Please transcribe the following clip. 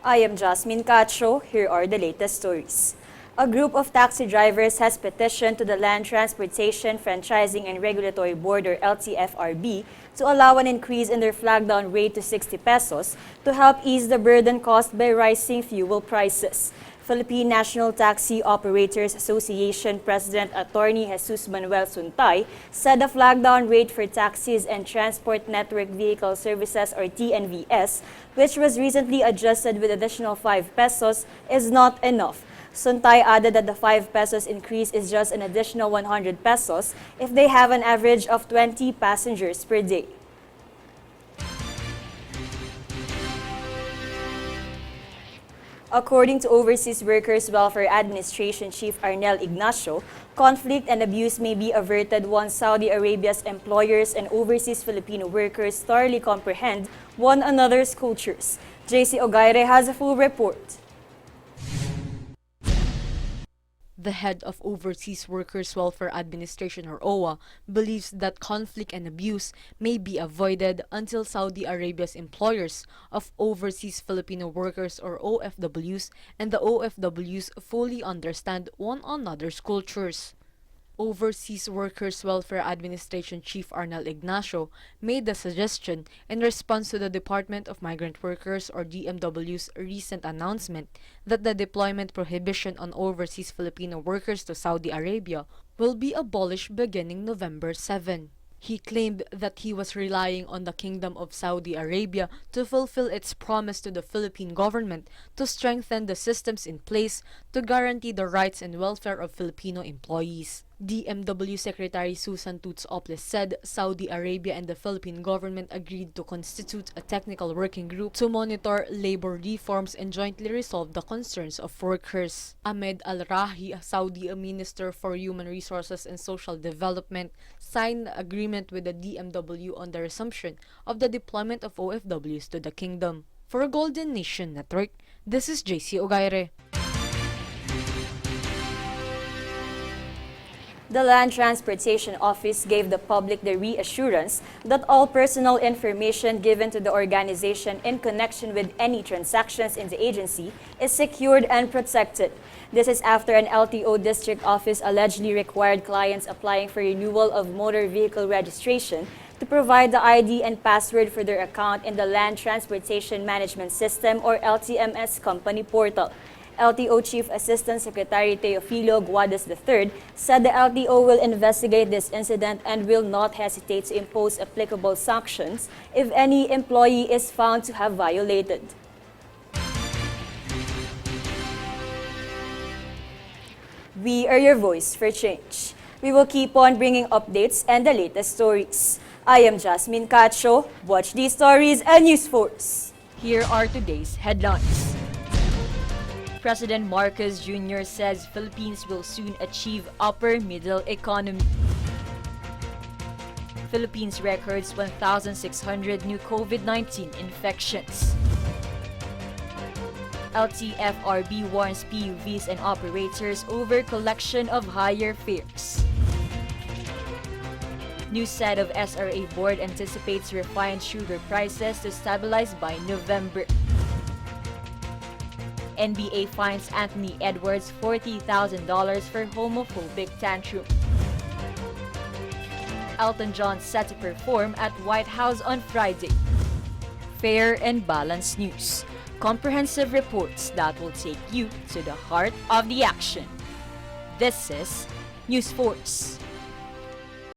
I am Jasmine Cacho. Here are the latest stories. A group of taxi drivers has petitioned to the Land Transportation Franchising and Regulatory Board or LTFRB to allow an increase in their flag down rate to 60 pesos to help ease the burden caused by rising fuel prices. Philippine National Taxi Operators Association President Attorney Jesus Manuel Suntay said the flag down rate for taxis and Transport Network Vehicle Services or TNVS, which was recently adjusted with additional 5 pesos, is not enough. Suntay added that the 5 pesos increase is just an additional 100 pesos if they have an average of 20 passengers per day. According to Overseas Workers Welfare Administration Chief Arnel Ignacio, conflict and abuse may be averted once Saudi Arabia's employers and overseas Filipino workers thoroughly comprehend one another's cultures. JC Ogaire has a full report. The head of Overseas Workers Welfare Administration or OWA believes that conflict and abuse may be avoided until Saudi Arabia's employers of overseas Filipino workers or OFWs and the OFWs fully understand one another's cultures. Overseas Workers Welfare Administration Chief Arnel Ignacio made the suggestion in response to the Department of Migrant Workers or DMW's recent announcement that the deployment prohibition on overseas Filipino workers to Saudi Arabia will be abolished beginning November 7. He claimed that he was relying on the Kingdom of Saudi Arabia to fulfill its promise to the Philippine government to strengthen the systems in place to guarantee the rights and welfare of Filipino employees. DMW Secretary Susan Toots Oples said Saudi Arabia and the Philippine government agreed to constitute a technical working group to monitor labor reforms and jointly resolve the concerns of workers. Ahmed Al-Rahi, Saudi Minister for Human Resources and Social Development, signed an agreement with the DMW on the resumption of the deployment of OFWs to the kingdom. For Golden Nation Network, this is JC Ogaire. The Land Transportation Office gave the public the reassurance that all personal information given to the organization in connection with any transactions in the agency is secured and protected. This is after an LTO district office allegedly required clients applying for renewal of motor vehicle registration to provide the ID and password for their account in the Land Transportation Management System or LTMS company portal. LTO Chief Assistant Secretary Teofilo Guadas III said the LTO will investigate this incident and will not hesitate to impose applicable sanctions if any employee is found to have violated. We are your voice for change. We will keep on bringing updates and the latest stories. I am Jasmine Cacho. Watch these stories and News Force. Here are today's headlines. President Marcos Jr. says Philippines will soon achieve upper middle economy. Philippines records 1,600 new COVID-19 infections. LTFRB warns PUVs and operators over collection of higher fares. New set of SRA board anticipates refined sugar prices to stabilize by November. NBA fines Anthony Edwards $40,000 for homophobic tantrum. Elton John set to perform at White House on Friday. Fair and balanced news. Comprehensive reports that will take you to the heart of the action. This is News Force.